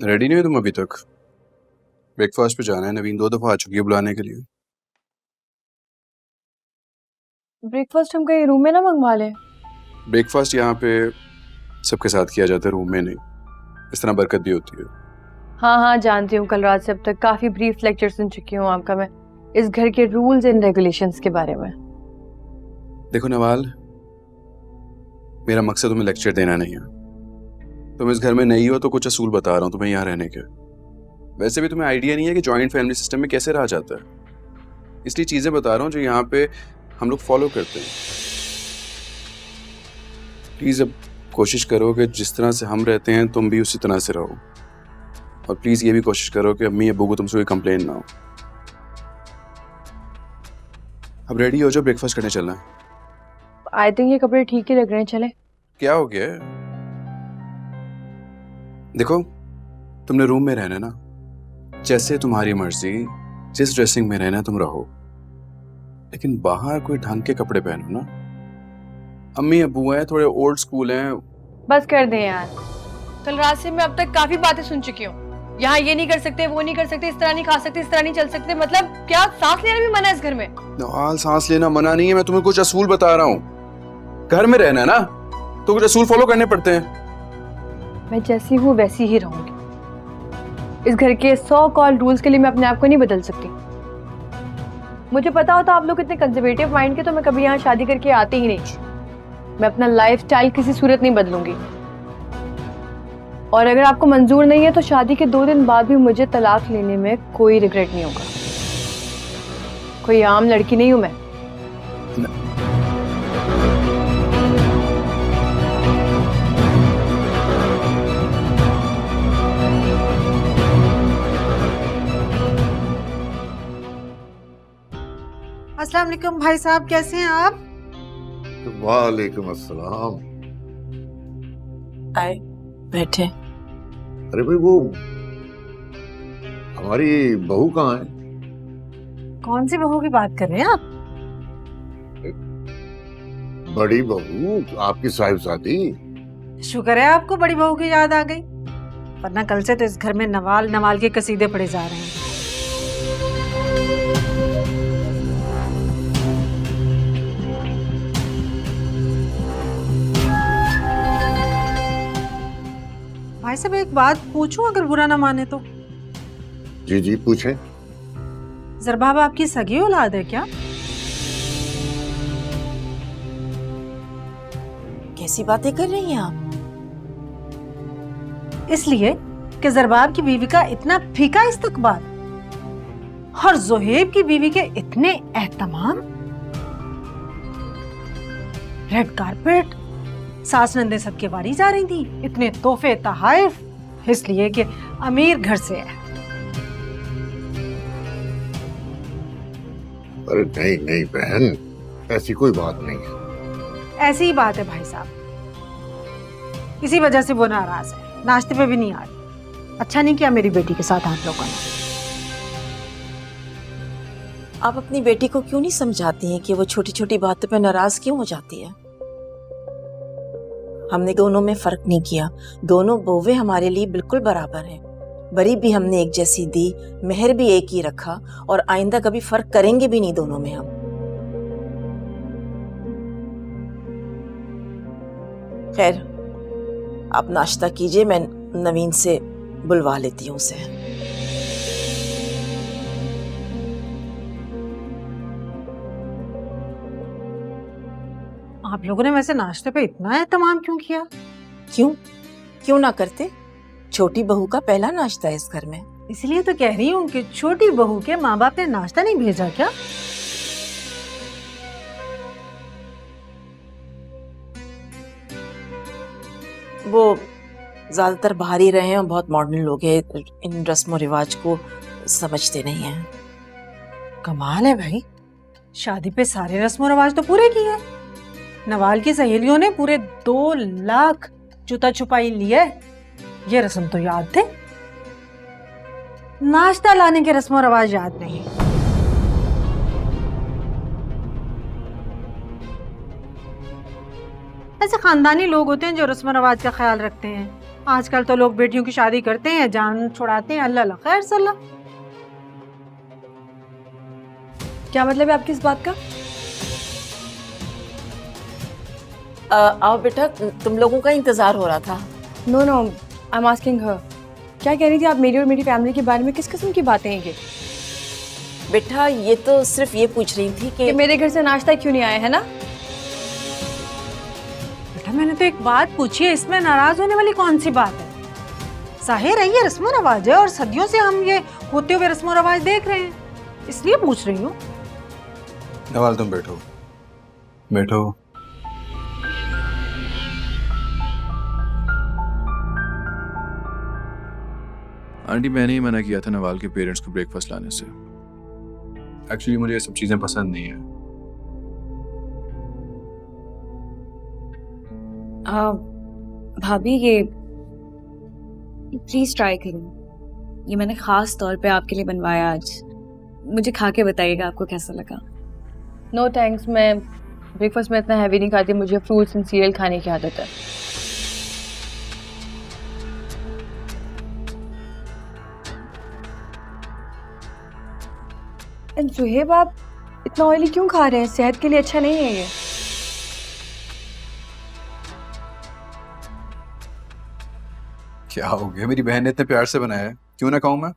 Ready नहीं हो तुम अभी तक? ब्रेकफास्ट पे जाना है, नवीन 2 दफा आ चुकी है बुलाने के लिए। ब्रेकफास्ट हम कहीं रूम में ना मंगवा लें? ब्रेकफास्ट यहाँ पे सबके साथ किया जाता है, रूम में नहीं। इस तरह बरकत भी होती है। हाँ हाँ जानती हूँ, कल रात से अब तक काफी ब्रीफ लेक्चर सुन चुकी हूँ आपका मैं इस घर के रूल्स एंड रेगुलेशंस के बारे में। देखो नवाल, मेरा मकसद तुम्हें लेक्चर देना नहीं है। तुम इस घर में नहीं हो तो कुछ असूल बता रहा हूँ तुम्हें यहाँ रहने के। वैसे भी तुम्हें आइडिया नहीं है कि जॉइंट फैमिली सिस्टम में कैसे रहा जाता है, इसलिए चीजें बता रहा हूँ जो यहाँ पे हम लोग फॉलो करते हैं। प्लीज अब कोशिश करो कि जिस तरह से हम रहते हैं तुम भी उसी तरह से रहो, और प्लीज ये भी कोशिश करो कि अम्मी अब्बू को तुमसे कोई कंप्लेन ना हो। अब रेडी हो जाओ, ब्रेकफास्ट करने चलना है। आई थिंक ये कपड़े ठीक ही लग रहे हैं, चले। क्या हो गया? देखो, तुमने रूम में रहना ना, जैसे तुम्हारी मर्जी, जिस ड्रेसिंग में रहना तुम रहो, लेकिन बाहर कोई ढंग के कपड़े पहनो ना। अम्मी अब्बू हैं, थोड़े ओल्ड स्कूल हैं। बस कर दें यार, कल रात से मैं अब तक काफी बातें सुन चुकी हूँ। यहाँ ये नहीं कर सकते, वो नहीं कर सकते, इस तरह नहीं खा सकते, इस तरह नहीं चल सकते। मतलब क्या सांस लेना भी मना है इस घर में? नवाल, सांस लेना मना नहीं है, मैं तुम्हें कुछ असूल बता रहा हूँ। घर में रहना है ना, तो कुछ असूल फॉलो करने पड़ते हैं। मैं जैसी हूँ वैसी ही रहूंगी। इस घर के 100 कॉल रूल्स के लिए मैं अपने आप को नहीं बदल सकती। मुझे पता होता आप लोग इतने कंजर्वेटिव माइंड के तो मैं कभी यहाँ शादी करके आती ही नहीं। मैं अपना लाइफस्टाइल किसी सूरत नहीं बदलूंगी, और अगर आपको मंजूर नहीं है तो शादी के 2 दिन बाद भी मुझे तलाक लेने में कोई रिग्रेट नहीं होगा। कोई आम लड़की नहीं हूं मैं। अस्सलाम वालेकुम भाई साहब, कैसे हैं आप? वालेकुम अस्सलाम। आए बैठे। अरे भाई, वो हमारी बहू कहाँ है? कौन सी बहू की बात कर रहे हैं आप? बड़ी बहू, आपकी साहिबजादी। शुक्र है आपको बड़ी बहू की याद आ गई, वरना कल से तो इस घर में नवाल नवाल के कसीदे पड़े जा रहे हैं। भाई साहब, एक बात पूछूं अगर बुरा ना माने तो? जी जी पूछें। जरबाब आपकी सगी औलाद है क्या? कैसी बातें कर रही हैं आप? इसलिए कि जरबाब की बीवी का इतना फीका इस्तकबाल और जोहेब की बीवी के इतने एहतमाम, रेड कारपेट, सास नंदे सबके वारी जा रही थी, इतने तोहफे तहाइफ, इसलिए कि अमीर घर से है। अरे नहीं नहीं बहन, ऐसी कोई बात नहीं है। ऐसी ही बात है भाई साहब, इसी वजह से वो नाराज है, नाश्ते पे भी नहीं आ रही। अच्छा नहीं किया मेरी बेटी के साथ आप लोगों ने। आप अपनी बेटी को क्यों नहीं समझाती हैं कि वो छोटी छोटी बातों पे नाराज क्यों हो जाती है? हमने दोनों में फर्क नहीं किया, दोनों बहुएं हमारे लिए बिल्कुल बराबर हैं। बरी भी हमने एक जैसी दी, मेहर भी एक ही रखा, और आइंदा कभी फर्क करेंगे भी नहीं दोनों में हम। खैर, आप नाश्ता कीजिए, मैं नवीन से बुलवा लेती हूँ उसे। आप लोगों ने वैसे नाश्ते पे इतना एहतमाम क्यों किया? क्यों क्यों ना करते? छोटी बहू का पहला नाश्ता है इस घर में। इसलिए तो कह रही हूँ कि छोटी बहू के माँ बाप ने नाश्ता नहीं भेजा क्या? वो ज्यादातर बाहर ही रहे हैं और बहुत मॉडर्न लोग हैं, इन रस्म रिवाज को समझते नहीं हैं। कमाल है भाई, शादी पे सारे रस्म रिवाज तो पूरे किए। नवाल की सहेलियों ने पूरे 2 लाख जूता छुपाई लिए, ये रस्म तो याद थे, नाश्ता लाने के रस्म रिवाज याद नहीं। ऐसे खानदानी लोग होते हैं जो रस्म रिवाज का ख्याल रखते हैं। आजकल तो लोग बेटियों की शादी करते हैं, जान छुड़ाते हैं, अल्लाह ला खैर सल्ला। क्या मतलब है आपकी इस बात का? आओ बेटा, तुम लोगों का इंतजार हो रहा था। No no, I am asking her. क्या कह रही थी आप मेरी और मेरी फैमिली के बारे में? किस किस्म की बातें हैं ये? बेटा ये तो सिर्फ ये पूछ रही थी कि कि मेरे घर से नाश्ता क्यों नहीं आया, है ना? बेटा मैंने तो एक बात पूछी है, इसमें नाराज होने वाली कौन सी बात है? जाहिर है ये रस्म रवाज है और सदियों से हम ये होते हुए रस्म रवाज देख रहे हैं, इसलिए पूछ रही हूँ। नवाल तुम बैठो, बैठो। आंटी मैंने ही मना किया था नवाल के पेरेंट्स को ब्रेकफास्ट लाने से। एक्चुअली मुझे ये सब चीजें पसंद नहीं है। भाभी ये प्लीज ट्राई करें, ये मैंने खास तौर पे आपके लिए बनवाया आज। मुझे खा के बताइएगा आपको कैसा लगा। नो थैंक्स, मैं ब्रेकफास्ट में इतना हैवी नहीं खाती, मुझे फ्रूट्स एंड सीरियल खाने की आदत है। एंड सुहेब, आप इतना ऑयली क्यों खा रहे हैं? सेहत के लिए अच्छा नहीं है ये। क्या हो गया? मेरी बहन ने इतने प्यार से बनाया है, क्यों ना खाऊं मैं?